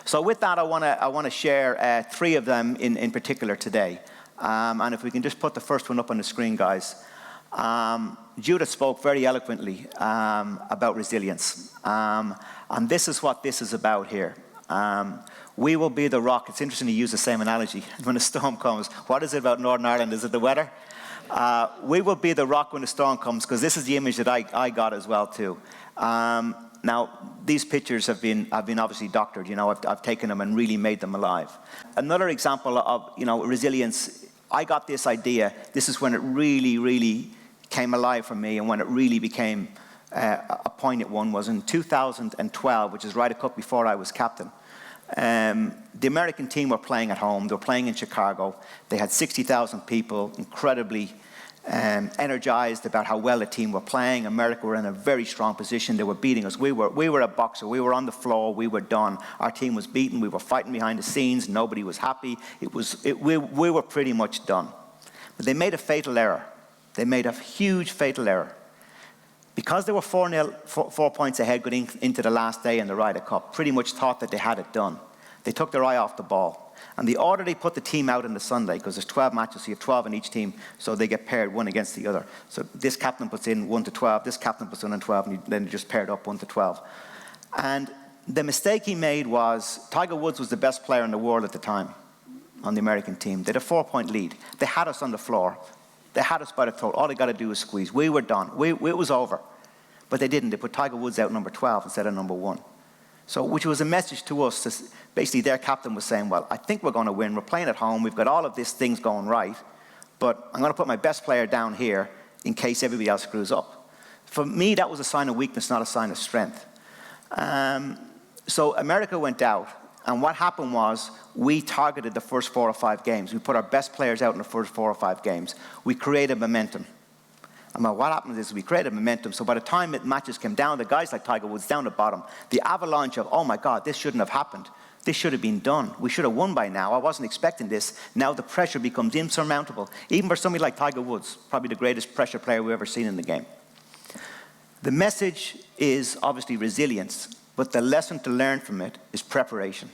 So with that, I want to share 3 of them in particular today. And if we can just put the first one up on the screen, guys. Judith spoke very eloquently about resilience. And this is what this is about here. We will be the rock. It's interesting to use the same analogy. When a storm comes, what is it about Northern Ireland? Is it the weather? We will be the rock when the storm comes, because this is the image that I got as well too. Now, these pictures have been obviously doctored. I've taken them and really made them alive. Another example of resilience. I got this idea. This is when it really, really came alive for me, and when it really became a poignant one was in 2012, which is Ryder Cup before I was captain. The American team were playing at home. They were playing in Chicago. They had 60,000 people, incredibly energized about how well the team were playing. America were in a very strong position. They were beating us. We were a boxer. We were on the floor. We were done. Our team was beaten. We were fighting behind the scenes. Nobody was happy. We were pretty much done. But they made a fatal error. They made a huge fatal error. Because they were 4 points ahead going into the last day in the Ryder Cup, pretty much thought that they had it done. They took their eye off the ball. And the order they put the team out on the Sunday, because there's 12 matches, so you have 12 in each team, so they get paired one against the other. So this captain puts in 1 to 12, this captain puts in 12, and then just paired up 1 to 12. And the mistake he made was, Tiger Woods was the best player in the world at the time on the American team. They had a 4-point lead. They had us on the floor. They had us by the throat. All they got to do was squeeze. We were done. It was over. But they didn't. They put Tiger Woods out number 12 instead of number 1. So, which was a message to us. Basically, their captain was saying, well, I think we're going to win. We're playing at home. We've got all of these things going right. But I'm going to put my best player down here in case everybody else screws up. For me, that was a sign of weakness, not a sign of strength. So America went out. And what happened was we targeted the first 4 or 5 games. We put our best players out in the first 4 or 5 games. We created momentum. And what happened is we created momentum. So by the time matches came down, the guys like Tiger Woods down the bottom, the avalanche of, oh my God, this shouldn't have happened. This should have been done. We should have won by now. I wasn't expecting this. Now the pressure becomes insurmountable. Even for somebody like Tiger Woods, probably the greatest pressure player we've ever seen in the game. The message is obviously resilience, but the lesson to learn from it is preparation.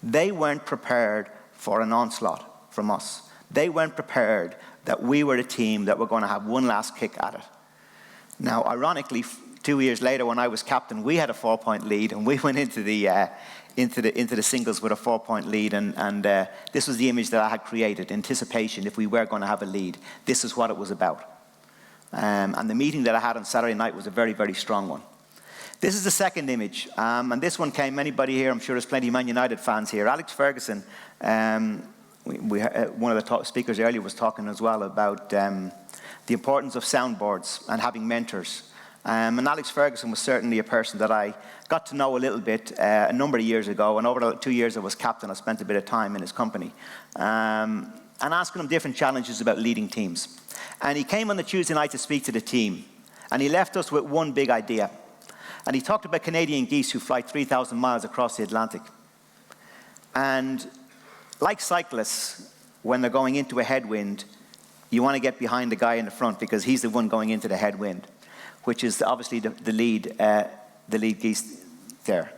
They weren't prepared for an onslaught from us. They weren't prepared that we were a team that were going to have one last kick at it. Now, ironically, 2 years later, when I was captain, we had a 4-point lead, and we went into the singles with a 4-point lead, and this was the image that I had created, anticipation. If we were going to have a lead, this is what it was about. And the meeting that I had on Saturday night was a very, very strong one. This is the second image, and this one came. Anybody here? I'm sure there's plenty of Man United fans here. Alex Ferguson. One of the speakers earlier was talking as well about the importance of soundboards and having mentors. And Alex Ferguson was certainly a person that I got to know a little bit a number of years ago. And over the 2 years I was captain, I spent a bit of time in his company. And asking him different challenges about leading teams. And he came on the Tuesday night to speak to the team. And he left us with one big idea. And he talked about Canadian geese who fly 3,000 miles across the Atlantic. And like cyclists, when they're going into a headwind, you want to get behind the guy in the front because he's the one going into the headwind, which is obviously the lead geese there.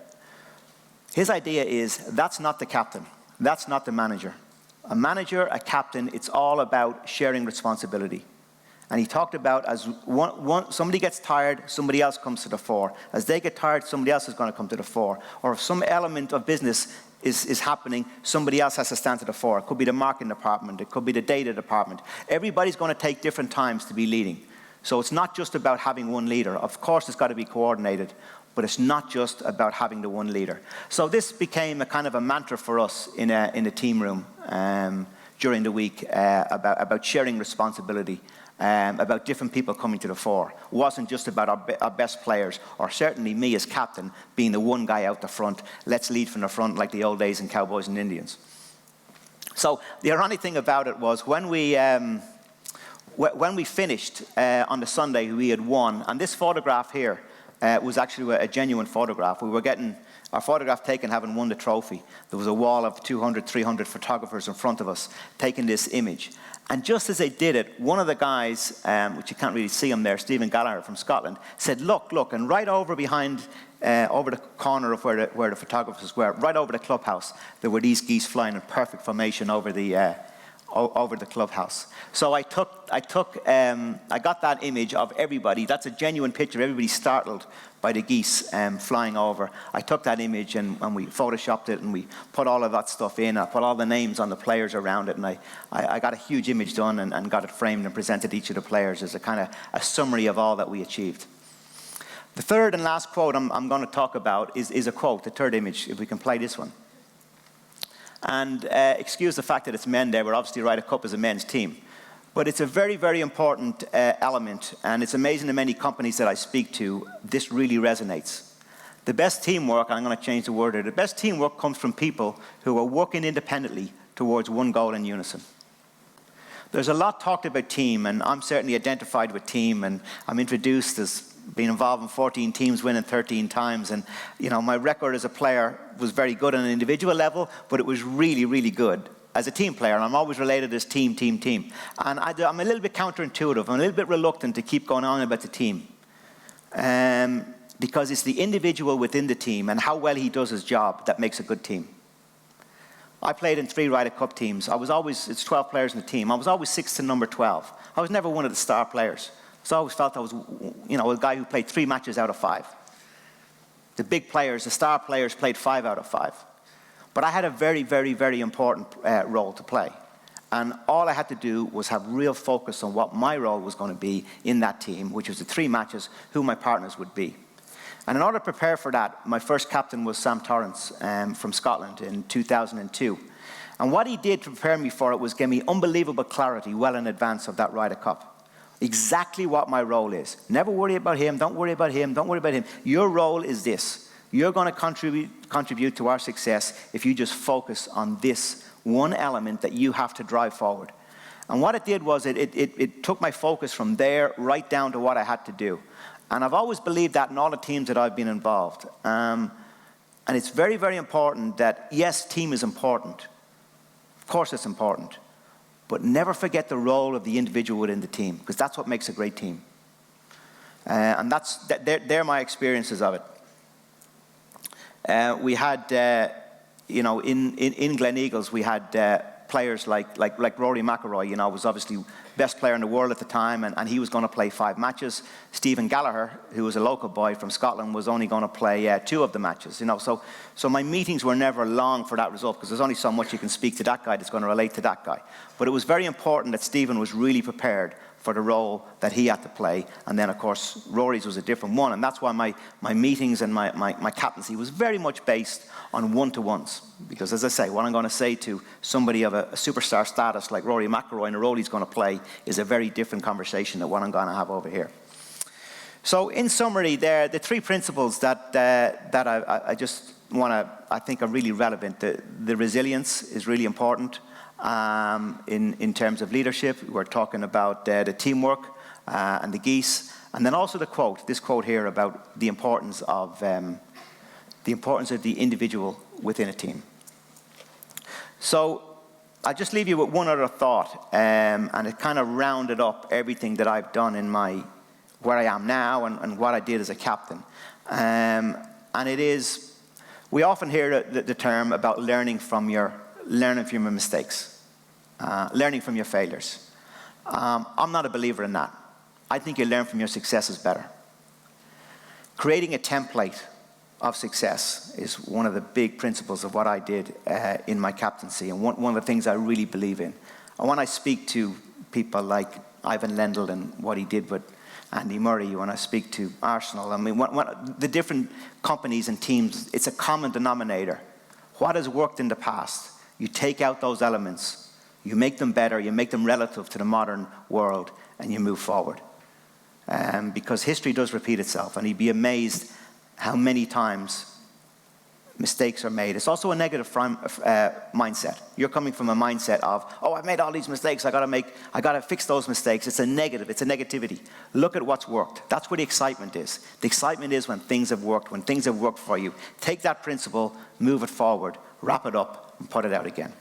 His idea is that's not the captain. That's not the manager. A manager, a captain, it's all about sharing responsibility. And he talked about as somebody gets tired, somebody else comes to the fore. As they get tired, somebody else is going to come to the fore. Or if some element of business is happening, somebody else has to stand to the fore. It could be the marketing department. It could be the data department. Everybody's going to take different times to be leading. So it's not just about having one leader. Of course, it's got to be coordinated, but it's not just about having the one leader. So this became a kind of a mantra for us in the team room during the week about sharing responsibility. About different people coming to the fore. It wasn't just about our best players, or certainly me as captain being the one guy out the front. Let's lead from the front like the old days in Cowboys and Indians. So the ironic thing about it was when we finished on the Sunday, we had won. And this photograph here was actually a genuine photograph. We were getting our photograph taken having won the trophy. There was a wall of 200, 300 photographers in front of us taking this image. And just as they did it, one of the guys, which you can't really see him there, Stephen Gallagher from Scotland, said, look, and right over behind, over the corner of where the photographers were, right over the clubhouse, there were these geese flying in perfect formation over the clubhouse. So I got that image of everybody. That's a genuine picture. Everybody startled by the geese flying over. I took that image and we photoshopped it and we put all of that stuff in. I put all the names on the players around it, and I got a huge image done and got it framed and presented each of the players as a kind of a summary of all that we achieved. The third and last quote I'm going to talk about is a quote, the third image, if we can play this one. And excuse the fact that it's men there, but obviously Ryder Cup is a men's team. But it's a very, very important element, and it's amazing the many companies that I speak to, this really resonates. The best teamwork, and I'm going to change the word here, the best teamwork comes from people who are working independently towards one goal in unison. There's a lot talked about team, and I'm certainly identified with team, and I'm introduced as being involved in 14 teams, winning 13 times, and my record as a player was very good on an individual level, but it was really, really good as a team player, and I'm always related as team. And I'm a little bit counterintuitive. I'm a little bit reluctant to keep going on about the team, because it's the individual within the team and how well he does his job that makes a good team. I played in 3 Ryder Cup teams. It's 12 players in the team. I was always 6 to number 12. I was never one of the star players. So I always felt I was, a guy who played 3 matches out of 5. The big players, the star players, played 5 out of 5. But I had a very, very, very important role to play. And all I had to do was have real focus on what my role was going to be in that team, which was the 3 matches, who my partners would be. And in order to prepare for that, my first captain was Sam Torrance from Scotland in 2002. And what he did to prepare me for it was give me unbelievable clarity well in advance of that Ryder Cup. Exactly what my role is. Never worry about him, don't worry about him, don't worry about him. Your role is this. You're going to contribute to our success if you just focus on this one element that you have to drive forward. And what it did was it took my focus from there right down to what I had to do. And I've always believed that in all the teams that I've been involved. And it's very, very important that, yes, team is important. Of course it's important. But never forget the role of the individual within the team, because that's what makes a great team. And they're my experiences of it. We had, in Gleneagles, we had players like Rory McIlroy, was obviously best player in the world at the time, and he was going to play 5 matches. Stephen Gallagher, who was a local boy from Scotland, was only going to play 2 of the matches. So my meetings were never long for that result, because there's only so much you can speak to that guy that's going to relate to that guy. But it was very important that Stephen was really prepared for the role that he had to play. And then, of course, Rory's was a different one. And that's why my meetings and my captaincy was very much based on one-to-ones. Because, as I say, what I'm going to say to somebody of a superstar status like Rory McIlroy and the role he's going to play is a very different conversation than what I'm going to have over here. So, in summary, the 3 principles that I just want to, I think are really relevant. The resilience is really important. In terms of leadership, we're talking about the teamwork and the geese, and then also this quote here about the importance of the individual within a team. So I'll just leave you with one other thought, and it kind of rounded up everything that I've done in where I am now and what I did as a captain. And it is, we often hear the term about learning from your mistakes, learning from your failures. I'm not a believer in that. I think you learn from your successes better. Creating a template of success is one of the big principles of what I did in my captaincy, and one of the things I really believe in. And when I speak to people like Ivan Lendl and what he did with Andy Murray, when I speak to Arsenal, I mean, the different companies and teams, it's a common denominator. What has worked in the past? You take out those elements, you make them better, you make them relative to the modern world, and you move forward. Because history does repeat itself, and you'd be amazed how many times mistakes are made. It's also a negative mindset. You're coming from a mindset of, oh, I've made all these mistakes, I gotta fix those mistakes. It's a negative, it's a negativity. Look at what's worked. That's where the excitement is. The excitement is when things have worked for you. Take that principle, move it forward, wrap it up, and put it out again.